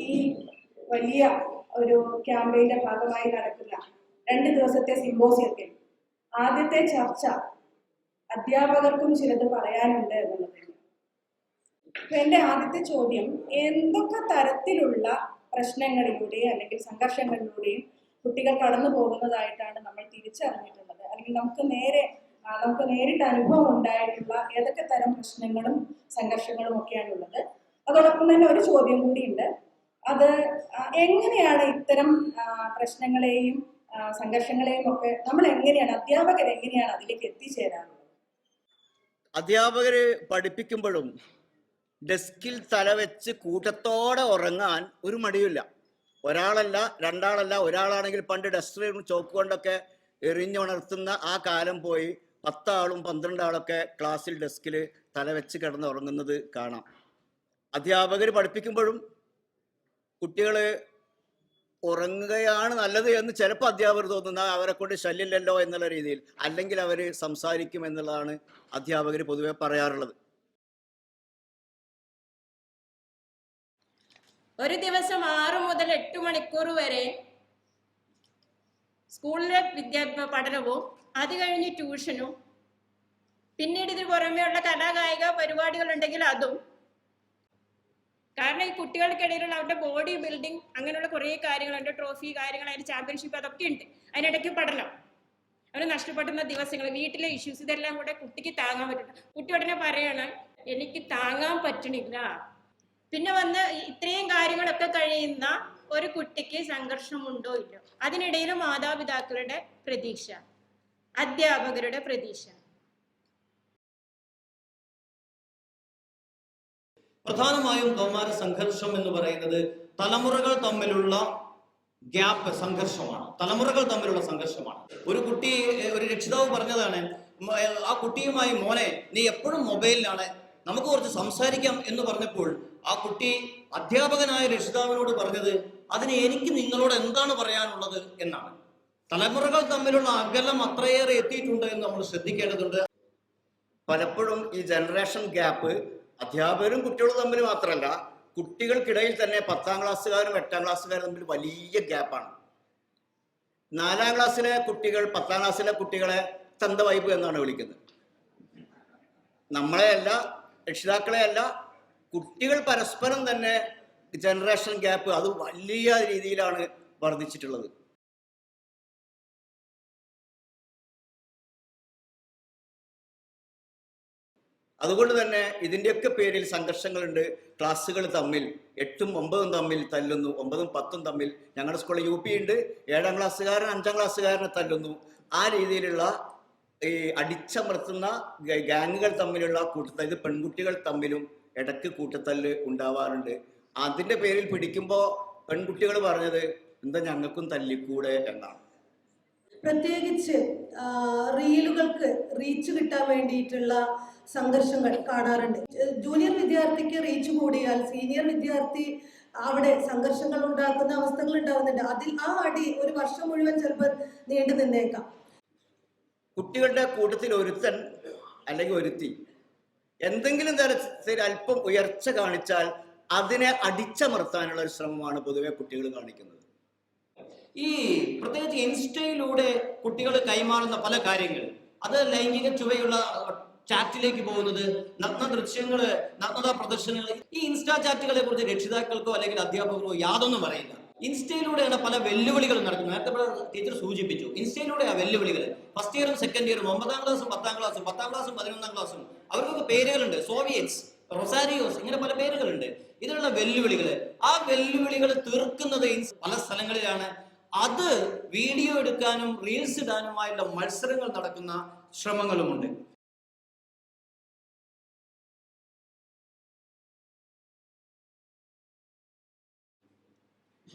ഈ വലിയ ഒരു ക്യാമ്പയിന്റെ ഭാഗമായി നടക്കുന്ന 2 ദിവസത്തെ സിമ്പോസിയത്തിൽ ആദ്യത്തെ ചർച്ച അധ്യാപകർക്കും ചിലത് പറയാനുണ്ട് എന്നുള്ളത്. എന്റെ ആദ്യത്തെ ചോദ്യം, എന്തൊക്കെ തരത്തിലുള്ള പ്രശ്നങ്ങളിലൂടെയും അല്ലെങ്കിൽ സംഘർഷങ്ങളിലൂടെയും കുട്ടികൾ കടന്നു പോകുന്നതായിട്ടാണ് നമ്മൾ തിരിച്ചറിഞ്ഞിട്ടുള്ളത്, അല്ലെങ്കിൽ നമുക്ക് നേരിട്ട് അനുഭവം ഉണ്ടായിട്ടുള്ള ഏതൊക്കെ തരം പ്രശ്നങ്ങളും സംഘർഷങ്ങളും ഒക്കെയാണുള്ളത്? അതോടൊപ്പം തന്നെ ഒരു ചോദ്യം കൂടിയുണ്ട്, അത് എങ്ങനെയാണ് ഇത്തരം പ്രശ്നങ്ങളെയും സംഘർഷങ്ങളെയും ഒക്കെ അധ്യാപകർ എങ്ങനെയാണ് അതിലേക്ക് എത്തിച്ചേരാറുള്ളത്? അധ്യാപകര് പഠിപ്പിക്കുമ്പോഴും ഡെസ്കിൽ തലവെച്ച് കൂട്ടത്തോടെ ഉറങ്ങാൻ ഒരു മടിയില്ല. ഒരാളല്ല, രണ്ടാളല്ല, ഒരാളാണെങ്കിൽ പണ്ട് ഡസ്റ്ററും ചോക്ക് കൊണ്ടൊക്കെ എറിഞ്ഞുണർത്തുന്ന ആ കാലം പോയി 10 ആളും 12 ആളൊക്കെ ക്ലാസ്സിൽ ഡെസ്കിൽ തലവെച്ച് കിടന്ന് ഉറങ്ങുന്നത് കാണാം. അധ്യാപകർ പഠിപ്പിക്കുമ്പോഴും കുട്ടികൾ ഉറങ്ങുകയാണ് നല്ലത് എന്ന് ചിലപ്പോൾ അധ്യാപകർ തോന്നുന്ന, അവരെ കൊണ്ട് ശല്യമില്ലല്ലോ എന്നുള്ള രീതിയിൽ, അല്ലെങ്കിൽ അവർ സംസാരിക്കും എന്നുള്ളതാണ് അധ്യാപകർ പൊതുവെ പറയാറുള്ളത്. ഒരു ദിവസം 6 മുതൽ 8 മണിക്കൂർ വരെ സ്കൂളിലെ പഠനവും അത് കഴിഞ്ഞ് ട്യൂഷനും, പിന്നീട് ഇതിന് പുറമെയുള്ള കലാകായിക പരിപാടികൾ ഉണ്ടെങ്കിൽ അതും. കാരണം ഈ കുട്ടികൾക്കിടയിലുള്ള അവരുടെ ബോഡി ബിൽഡിങ് അങ്ങനെയുള്ള കുറേ കാര്യങ്ങളുണ്ട്, ട്രോഫി കാര്യങ്ങൾ, അതിന് ചാമ്പ്യൻഷിപ്പ്, അതൊക്കെ ഉണ്ട്. അതിനിടയ്ക്ക് പഠനം, അവർ നഷ്ടപ്പെടുന്ന ദിവസങ്ങൾ, വീട്ടിലെ ഇഷ്യൂസ്, ഇതെല്ലാം കൂടെ കുട്ടിക്ക് താങ്ങാൻ പറ്റില്ല. കുട്ടി ഉടനെ പറയണം, എനിക്ക് താങ്ങാൻ പറ്റണില്ല. പിന്നെ വന്ന് ഇത്രയും കാര്യങ്ങളൊക്കെ കഴിയുന്ന ഒരു കുട്ടിക്ക് സംഘർഷമുണ്ടോ ഇല്ലോ? അതിനിടയിൽ മാതാപിതാക്കളുടെ പ്രതീക്ഷ, അധ്യാപകരുടെ പ്രതീക്ഷ. പ്രധാനമായും കൗമാര സംഘർഷം എന്ന് പറയുന്നത് തലമുറകൾ തമ്മിലുള്ള ഗ്യാപ്പ്, സംഘർഷമാണ്. തലമുറകൾ തമ്മിലുള്ള സംഘർഷമാണ്. ഒരു രക്ഷിതാവ് പറഞ്ഞതാണ്, ആ കുട്ടിയുമായി, മോനെ നീ എപ്പോഴും മൊബൈലിലാണ്, നമുക്ക് കുറച്ച് സംസാരിക്കാം എന്ന് പറഞ്ഞപ്പോൾ ആ കുട്ടി അധ്യാപകനായ രക്ഷിതാവിനോട് പറഞ്ഞത്, അതിന് എനിക്ക് നിങ്ങളോട് എന്താണ് പറയാനുള്ളത് എന്നാണ്. തലമുറകൾ തമ്മിലുള്ള അകലം അത്രയേറെ എത്തിയിട്ടുണ്ട് എന്ന് നമ്മൾ ശ്രദ്ധിക്കേണ്ടതുണ്ട്. പലപ്പോഴും ഈ ജനറേഷൻ ഗ്യാപ്പ് അധ്യാപകരും കുട്ടികളും തമ്മിൽ മാത്രമല്ല, കുട്ടികൾക്കിടയിൽ തന്നെ 10ാം ക്ലാസ്സുകാരും 8ാം ക്ലാസ്സുകാരും തമ്മിൽ വലിയ ഗ്യാപ്പാണ്. 4ാം ക്ലാസ്സിലെ കുട്ടികൾ 10ാം ക്ലാസ്സിലെ കുട്ടികളെ തന്ത വൈബ് എന്നാണ് വിളിക്കുന്നത്. നമ്മളെയല്ല, രക്ഷിതാക്കളെയല്ല, കുട്ടികൾ പരസ്പരം തന്നെ ജനറേഷൻ ഗ്യാപ്പ് അത് വലിയ രീതിയിലാണ് വർദ്ധിച്ചിട്ടുള്ളത്. അതുകൊണ്ട് തന്നെ ഇതിൻ്റെയൊക്കെ പേരിൽ സംഘർഷങ്ങളുണ്ട്. ക്ലാസ്സുകൾ തമ്മിൽ 8ഉം 9ഉം തമ്മിൽ തല്ലുന്നു, 9ഉം 10ഉം തമ്മിൽ. ഞങ്ങളുടെ സ്കൂളിൽ UP ഉണ്ട്, 7ാം ക്ലാസ്സുകാരൻ 5ാം ക്ലാസ്സുകാരനെ തല്ലുന്നു. ആ രീതിയിലുള്ള ഈ അടിച്ചമർത്തുന്ന ഗാങ്ങുകൾ തമ്മിലുള്ള കൂട്ടത്തല്ല്, ഇത് പെൺകുട്ടികൾ തമ്മിലും ഇടയ്ക്ക് കൂട്ടത്തല്ല് ഉണ്ടാവാറുണ്ട്. അതിൻ്റെ പേരിൽ പിടിക്കുമ്പോൾ പെൺകുട്ടികൾ പറഞ്ഞത്, എന്താ ഞങ്ങൾക്കും തല്ലിക്കൂടെ എന്നാണ്. പ്രത്യേകിച്ച് റീലുകൾക്ക് റീച്ച് കിട്ടാൻ വേണ്ടിയിട്ടുള്ള സംഘർഷങ്ങൾ കാണാറുണ്ട്. ജൂനിയർ വിദ്യാർത്ഥിക്ക് റീച്ച് കൂടിയാൽ സീനിയർ വിദ്യാർത്ഥി അവിടെ സംഘർഷങ്ങൾ ഉണ്ടാക്കുന്ന അവസ്ഥകൾ ഉണ്ടാവുന്നുണ്ട്. അതിൽ ആ അടി ഒരു വർഷം മുഴുവൻ ചിലപ്പോൾ നീണ്ടു നിന്നേക്കാം. കുട്ടികളുടെ കൂട്ടത്തിൽ ഒരുത്തൻ അല്ലെങ്കിൽ ഒരുത്തി എന്തെങ്കിലും തരത്തിൽ അല്പം ഉയർച്ച കാണിച്ചാൽ അതിനെ അടിച്ചമർത്താനുള്ള ഒരു ശ്രമമാണ് പൊതുവെ കുട്ടികൾ കാണിക്കുന്നത്. ഈ പ്രത്യേകിച്ച് ഇൻസ്റ്റയിലൂടെ കുട്ടികൾ കൈമാറുന്ന പല കാര്യങ്ങൾ, അത് ലൈംഗിക ചുവയുള്ള ചാറ്റിലേക്ക് പോകുന്നത്, നഗ്ന ദൃശ്യങ്ങള്, നഗ്നതാ പ്രദർശനങ്ങൾ. ഈ ഇൻസ്റ്റാ ചാറ്റുകളെ കുറിച്ച് രക്ഷിതാക്കൾക്കോ അല്ലെങ്കിൽ അധ്യാപകർക്കോ യാതൊന്നും അറിയില്ല. ഇൻസ്റ്റയിലൂടെയാണ് പല വെല്ലുവിളികളും നടക്കുന്നത്. നേരത്തെ ടീച്ചർ സൂചിപ്പിച്ചു, ഇൻസ്റ്റയിലൂടെ ആ വെല്ലുവിളികൾ. ഫസ്റ്റ് ഇയറും സെക്കൻഡ് ഇയറും 9ാം ക്ലാസ്സും 10ാം ക്ലാസ്സും 10ാം ക്ലാസ്സും 11ാം ക്ലാസ്സും അവർക്കൊക്കെ പേരുകളുണ്ട്. സോവിയറ്റ്സ്, റൊസാരിയോസ്, ഇങ്ങനെ പല പേരുകളുണ്ട്. ഇതിനുള്ള വെല്ലുവിളികൾ, ആ വെല്ലുവിളികൾ തീർക്കുന്നത് പല സ്ഥലങ്ങളിലാണ്. അത് വീഡിയോ എടുക്കാനും റീൽസ് ഇടാനുമായുള്ള മത്സരങ്ങൾ നടക്കുന്ന ശ്രമങ്ങളുമുണ്ട്.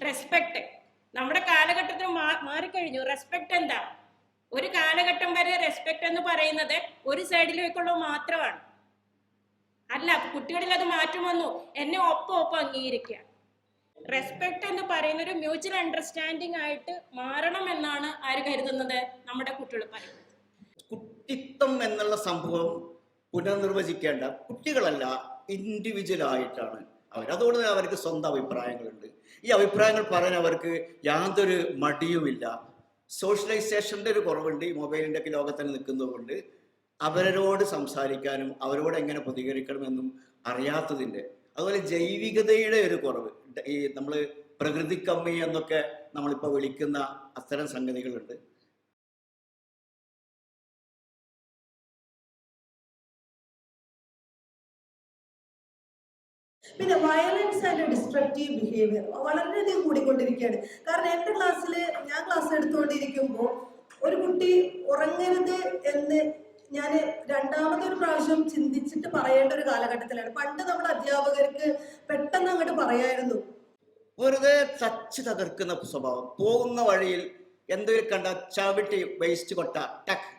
റെസ്പെക്ട് നമ്മുടെ കാലഘട്ടത്തിൽ മാറിക്കഴിഞ്ഞു. റെസ്പെക്ട് എന്താ? ഒരു കാലഘട്ടം വരെ റെസ്പെക്ട് എന്ന് പറയുന്നത് ഒരു സൈഡിലേക്കുള്ള മാത്രമാണ്. അല്ല, കുട്ടികളിൽ അത് മാറ്റം വന്നു. എന്നെ ഒപ്പം അംഗീകരിക്കുക. റെസ്പെക്ട് എന്ന് പറയുന്ന ഒരു മ്യൂച്വൽ അണ്ടർസ്റ്റാൻഡിങ് ആയിട്ട് മാറണം എന്നാണ് ആര് കരുതുന്നത്? നമ്മുടെ കുട്ടികൾ പറയുന്നത്. കുട്ടിത്വം എന്നുള്ള സംഭവം പുനർനിർവചിക്കേണ്ട കുട്ടികളല്ല, ഇൻഡിവിജ്വൽ ആയിട്ടാണ് അതുകൊണ്ട് അവർക്ക് സ്വന്തം അഭിപ്രായങ്ങളുണ്ട്. ഈ അഭിപ്രായങ്ങൾ പറയാൻ അവർക്ക് യാതൊരു മടിയുമില്ല. സോഷ്യലൈസേഷൻ്റെ ഒരു കുറവുണ്ട് ഈ മൊബൈലിൻ്റെ ഒക്കെ ലോകത്തിൽ നിൽക്കുന്നതുകൊണ്ട്. അവരോട് സംസാരിക്കാനും അവരോട് എങ്ങനെ പ്രതികരിക്കണമെന്നും അറിയാത്തതിൻ്റെ, അതുപോലെ ജൈവികതയുടെ ഒരു കുറവ്, ഈ നമ്മൾ പ്രകൃതിക്കമ്മി എന്നൊക്കെ നമ്മളിപ്പോൾ വിളിക്കുന്ന അത്തരം സംഗതികളുണ്ട്. പിന്നെ വയലൻസ് ആൻഡ് ഡിസ്ട്രക്റ്റീവ് ബിഹേവിയർ വളരെയധികം കൂടിക്കൊണ്ടിരിക്കുകയാണ്. കാരണം എൻ്റെ ക്ലാസ്സിൽ ഞാൻ ക്ലാസ് എടുത്തുകൊണ്ടിരിക്കുമ്പോൾ ഒരു കുട്ടി ഉറങ്ങരുത് എന്ന് ഞാൻ രണ്ടാമതൊരു പ്രാവശ്യം ചിന്തിച്ചിട്ട് പറയേണ്ട ഒരു കാലഘട്ടത്തിലാണ്. പണ്ട് നമ്മുടെ അധ്യാപകർക്ക് പെട്ടെന്ന് അങ്ങോട്ട് പറയായിരുന്നു. വെറുതെ തച്ച് തകർക്കുന്ന സ്വഭാവം, പോകുന്ന വഴിയിൽ എന്തൊരു കണ്ട ചവിട്ടി വേസ്റ്റ് കൊട്ട ടക്ക്.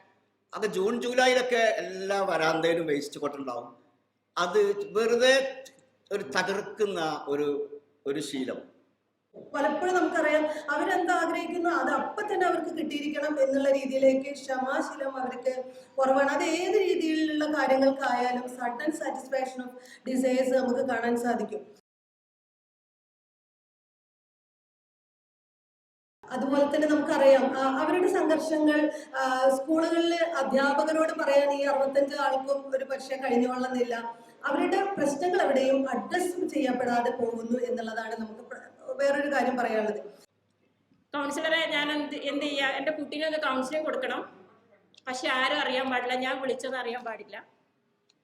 അത് ജൂൺ ജൂലൈയിലൊക്കെ എല്ലാ വരാന്തയിലും വേസ്റ്റ് കൊട്ട ഉണ്ടാവും. അത് വെറുതെ ഒരു തകർക്കുന്ന ഒരു ശീലം. പലപ്പോഴും നമുക്കറിയാം അവരെന്താ ആഗ്രഹിക്കുന്നു അത് അപ്പം തന്നെ അവർക്ക് കിട്ടിയിരിക്കണം എന്നുള്ള രീതിയിലേക്ക് ക്ഷമാശീലം അവർക്ക് കുറവാണ്. അത് ഏത് രീതിയിലുള്ള കാര്യങ്ങൾക്കായാലും സഡൻ സാറ്റിസ്ഫാക്ഷൻ ഓഫ് ഡിസയേഴ്സ് നമുക്ക് കാണാൻ സാധിക്കും. അതുപോലെ തന്നെ നമുക്കറിയാം അവരുടെ സംഘർഷങ്ങൾ സ്കൂളുകളിൽ അധ്യാപകരോട് പറയാൻ ഈ 65 ആൾക്കും ഒരു പക്ഷേ കഴിഞ്ഞുകൊള്ളുന്നില്ല. അവരുടെ പ്രശ്നങ്ങൾ എവിടെയും അഡ്രസ് ചെയ്യപ്പെടാതെ പോകുന്നു എന്നുള്ളതാണ് നമുക്ക് വേറൊരു കാര്യം പറയാനുള്ളത്. കൗൺസിലറെ ഞാൻ എന്ത് ചെയ്യുക, എൻ്റെ കുട്ടീനെ ഒന്ന് കൗൺസിലിംഗ് കൊടുക്കണം, പക്ഷെ ആരും അറിയാൻ പാടില്ല, ഞാൻ വിളിച്ചൊന്നും അറിയാൻ പാടില്ല.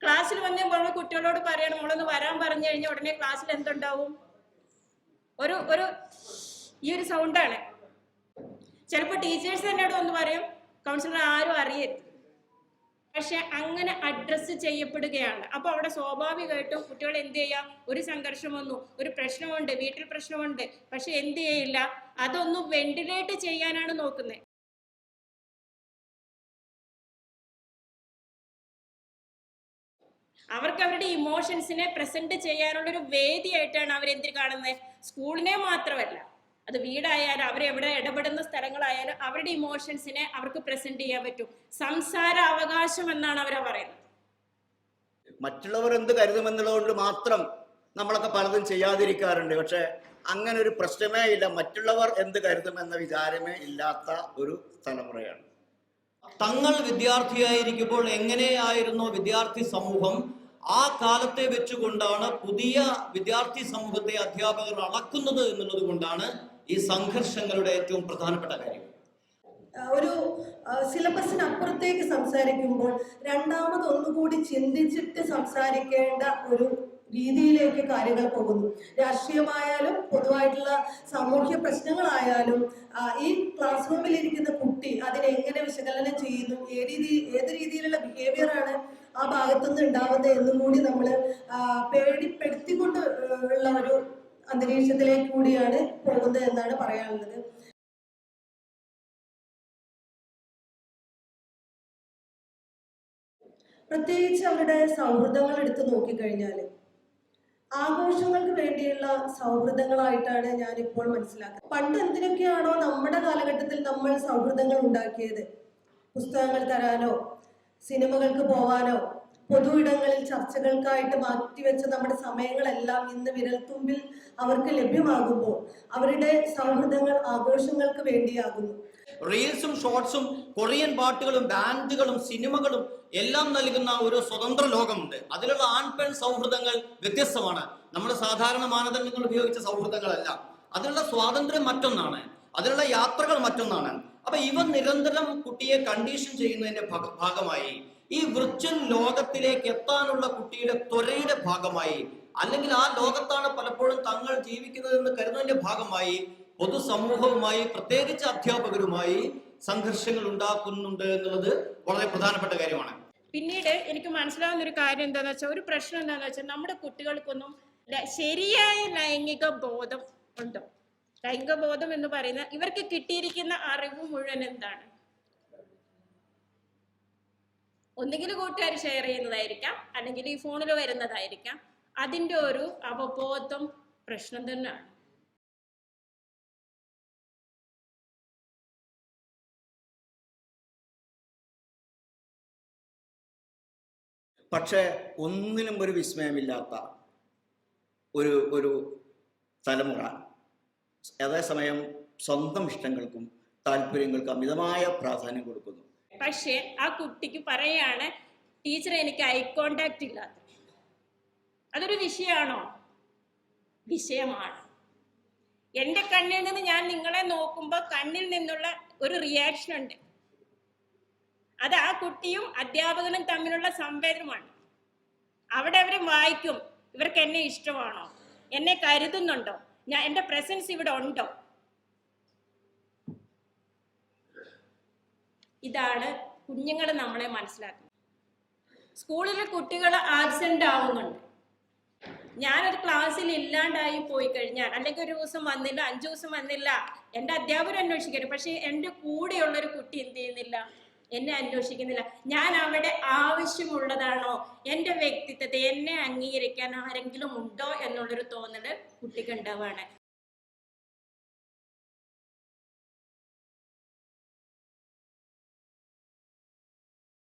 ക്ലാസ്സിൽ വന്ന് നമ്മൾ കുട്ടികളോട് പറയണം, നമ്മളൊന്ന് വരാൻ പറഞ്ഞു കഴിഞ്ഞാൽ ഉടനെ ക്ലാസ്സിൽ എന്തുണ്ടാവും? ഒരു ഈ ഒരു സൗണ്ടാണ്. ചിലപ്പോൾ ടീച്ചേഴ്സ് എന്നോട് ഒന്ന് പറയും കൗൺസിലർ ആരും അറിയരുത്, പക്ഷെ അങ്ങനെ അഡ്രസ്സ് ചെയ്യപ്പെടുകയാണ്. അപ്പോൾ അവിടെ സ്വാഭാവികമായിട്ടും കുട്ടികൾ എന്ത് ചെയ്യുക, ഒരു സംഘർഷം വന്നു, ഒരു പ്രശ്നമുണ്ട്, വീട്ടിൽ പ്രശ്നമുണ്ട്, പക്ഷെ എന്ത് ചെയ്യില്ല, അതൊന്നും വെന്റിലേറ്റ് ചെയ്യാനാണ് നോക്കുന്നത്. അവർക്ക് അവരുടെ ഇമോഷൻസിനെ പ്രസന്റ് ചെയ്യാനുള്ളൊരു വേദിയായിട്ടാണ് അവരെന്തിൽ കാണുന്നത്. സ്കൂളിനെ മാത്രമല്ല, അത് വീടായാലും അവരെവിടെ ഇടപെടുന്ന സ്ഥലങ്ങളായാലും അവരുടെ ഇമോഷൻസിനെ അവർക്ക് പ്രസന്റ് ചെയ്യാൻ പറ്റും. സംസാര അവകാശം എന്നാണ് അവരെ പറയുന്നത്. മറ്റുള്ളവർ എന്ത് കരുതുമെന്നുള്ളതുകൊണ്ട് മാത്രം നമ്മളൊക്കെ പലതും ചെയ്യാതിരിക്കാറുണ്ട്. പക്ഷെ അങ്ങനെ ഒരു പ്രശ്നമേ ഇല്ല. മറ്റുള്ളവർ എന്ത് കരുതുമെന്ന വിചാരമേ ഇല്ലാത്ത ഒരു തലമുറയാണ്. തങ്ങൾ വിദ്യാർത്ഥിയായിരിക്കുമ്പോൾ എങ്ങനെയായിരുന്നോ വിദ്യാർത്ഥി സമൂഹം, ആ കാലത്തെ വെച്ചുകൊണ്ടാണ് പുതിയ വിദ്യാർത്ഥി സമൂഹത്തെ അധ്യാപകർ അളക്കുന്നത് എന്നുള്ളത് കൊണ്ടാണ് ഈ സംഘർഷങ്ങളുടെ ഏറ്റവും പ്രധാനപ്പെട്ട കാര്യം. ഒരു സിലബസിന് അപ്പുറത്തേക്ക് സംസാരിക്കുമ്പോൾ രണ്ടാമത് ഒന്നുകൂടി ചിന്തിച്ചിട്ട് സംസാരിക്കേണ്ട ഒരു രീതിയിലേക്ക് കാര്യങ്ങൾ പോകുന്നു. രാഷ്ട്രീയമായാലും പൊതുവായിട്ടുള്ള സാമൂഹ്യ പ്രശ്നങ്ങളായാലും ഈ ക്ലാസ് റൂമിൽ ഇരിക്കുന്ന കുട്ടി അതിനെങ്ങനെ വിശകലനം ചെയ്യുന്നു, ഏത് രീതിയിലുള്ള ബിഹേവിയർ ആണ് ആ ഭാഗത്തുനിന്ന് ഉണ്ടാവുന്നത് എന്നും കൂടി നമ്മൾ പേടിപ്പെടുത്തിക്കൊണ്ട് ഉള്ള ഒരു അന്തരീക്ഷത്തിലേക്ക് കൂടിയാണ് പോകുന്നത് എന്നാണ് പറയാനുള്ളത്. പ്രത്യേകിച്ച് അവരുടെ സൗഹൃദങ്ങൾ എടുത്ത് നോക്കിക്കഴിഞ്ഞാൽ ആഘോഷങ്ങൾക്ക് വേണ്ടിയുള്ള സൗഹൃദങ്ങളായിട്ടാണ് ഞാനിപ്പോൾ മനസ്സിലാക്കുന്നത്. പണ്ട് എന്തിനൊക്കെയാണോ നമ്മുടെ കാലഘട്ടത്തിൽ നമ്മൾ സൗഹൃദങ്ങൾ ഉണ്ടാക്കിയത്, പുസ്തകങ്ങൾ തരാനോ സിനിമകൾക്ക് പോവാനോ പൊതു ഇടങ്ങളിൽ ചർച്ചകൾക്കായിട്ട് മാറ്റിവെച്ച നമ്മുടെ സമയങ്ങളെല്ലാം ഇന്ന് വിരൽത്തുമ്പിൽ അവർക്ക് ലഭ്യമാകുമ്പോൾ അവരുടെ സൗഹൃദങ്ങൾ ആഘോഷങ്ങൾക്ക് വേണ്ടിയാകുന്നു. റീൽസും ഷോർട്സും കൊറിയൻ പാട്ടുകളും ബാൻഡുകളും സിനിമകളും എല്ലാം നൽകുന്ന ഒരു സ്വതന്ത്ര ലോകമുണ്ട്. അതിലുള്ള ആൺപെൺ സൗഹൃദങ്ങൾ വ്യത്യസ്തമാണ്. നമ്മുടെ സാധാരണ മാനദണ്ഡങ്ങൾ ഉപയോഗിച്ച സൗഹൃദങ്ങളല്ല. അതിലുള്ള സ്വാതന്ത്ര്യം മറ്റൊന്നാണ്, അതിലുള്ള യാത്രകൾ മറ്റൊന്നാണ്. അപ്പൊ ഇവ നിരന്തരം കുട്ടിയെ കണ്ടീഷൻ ചെയ്യുന്നതിന്റെ ഭാഗമായി, ഈ വിർച്വൽ ലോകത്തിലേക്ക് എത്താനുള്ള കുട്ടിയുടെ ത്വരയുടെ ഭാഗമായി, അല്ലെങ്കിൽ ആ ലോകത്താണ് പലപ്പോഴും തങ്ങൾ ജീവിക്കുന്നതെന്ന് കരുതുന്നതിന്റെ ഭാഗമായി പൊതുസമൂഹവുമായി പ്രത്യേകിച്ച് അധ്യാപകരുമായി സംഘർഷങ്ങൾ ഉണ്ടാക്കുന്നുണ്ട് എന്നുള്ളത് വളരെ പ്രധാനപ്പെട്ട കാര്യമാണ്. പിന്നീട് എനിക്ക് മനസ്സിലാവുന്ന ഒരു കാര്യം എന്താണെന്ന് വെച്ചാൽ, ഒരു പ്രശ്നം എന്താണെന്ന് വെച്ചാൽ, നമ്മുടെ കുട്ടികൾക്കൊന്നും ശരിയായ ലൈംഗിക ബോധം ഉണ്ടോ? ലൈംഗിക ബോധം എന്ന് പറയുന്ന ഇവർക്ക് കിട്ടിയിരിക്കുന്ന അറിവ് മുഴുവൻ എന്താണ്? ഒന്നുകിൽ കൂട്ടുകാർ ഷെയർ ചെയ്യുന്നതായിരിക്കാം, അല്ലെങ്കിൽ ഈ ഫോണിൽ വരുന്നതായിരിക്കാം. അതിൻ്റെ ഒരു അവബോധം പ്രശ്നം തന്നെയാണ്. പക്ഷെ ഒന്നിനും ഒരു വിസ്മയമില്ലാത്ത ഒരു തലമുറ അതേസമയം സ്വന്തം ഇഷ്ടങ്ങൾക്കും താല്പര്യങ്ങൾക്കും അമിതമായ പ്രാധാന്യം കൊടുക്കുന്നു. പക്ഷേ ആ കുട്ടിക്ക് പറയാണ്, ടീച്ചർ എനിക്ക് ഐ കോണ്ടാക്ട് ഇല്ലാത്ത. അതൊരു വിഷയമാണോ? വിഷയമാണ്. എൻ്റെ കണ്ണിൽ നിന്ന് ഞാൻ നിങ്ങളെ നോക്കുമ്പോൾ കണ്ണിൽ നിന്നുള്ള ഒരു റിയാക്ഷൻ ഉണ്ട്. അത് ആ കുട്ടിയും അധ്യാപകനും തമ്മിലുള്ള സംവേദനമാണ്. അവിടെ അവർ വായിക്കും, ഇവർക്ക് എന്നെ ഇഷ്ടമാണോ, എന്നെ കരുതുന്നുണ്ടോ, എൻ്റെ പ്രസൻസ് ഇവിടെ ഉണ്ടോ. ഇതാണ് കുഞ്ഞുങ്ങൾ നമ്മളെ മനസ്സിലാക്കുന്നത്. സ്കൂളിലെ കുട്ടികൾ ആബ്സെന്റ് ആവുന്നുണ്ട്. ഞാനൊരു ക്ലാസ്സിൽ ഇല്ലാണ്ടായി പോയി കഴിഞ്ഞാൽ, അല്ലെങ്കിൽ ഒരു ദിവസം വന്നില്ല, 5 ദിവസം വന്നില്ല, എൻ്റെ അധ്യാപകർ അന്വേഷിക്കരുത്. പക്ഷേ എൻ്റെ കൂടെയുള്ളൊരു കുട്ടി എന്ത് ചെയ്യുന്നില്ല, എന്നെ അന്വേഷിക്കുന്നില്ല. ഞാൻ അവിടെ ആവശ്യമുള്ളതാണോ, എൻ്റെ വ്യക്തിത്വത്തെ എന്നെ അംഗീകരിക്കാൻ ആരെങ്കിലും ഉണ്ടോ എന്നുള്ളൊരു തോന്നൽ കുട്ടിക്ക് ഉണ്ടാവുകയാണ്.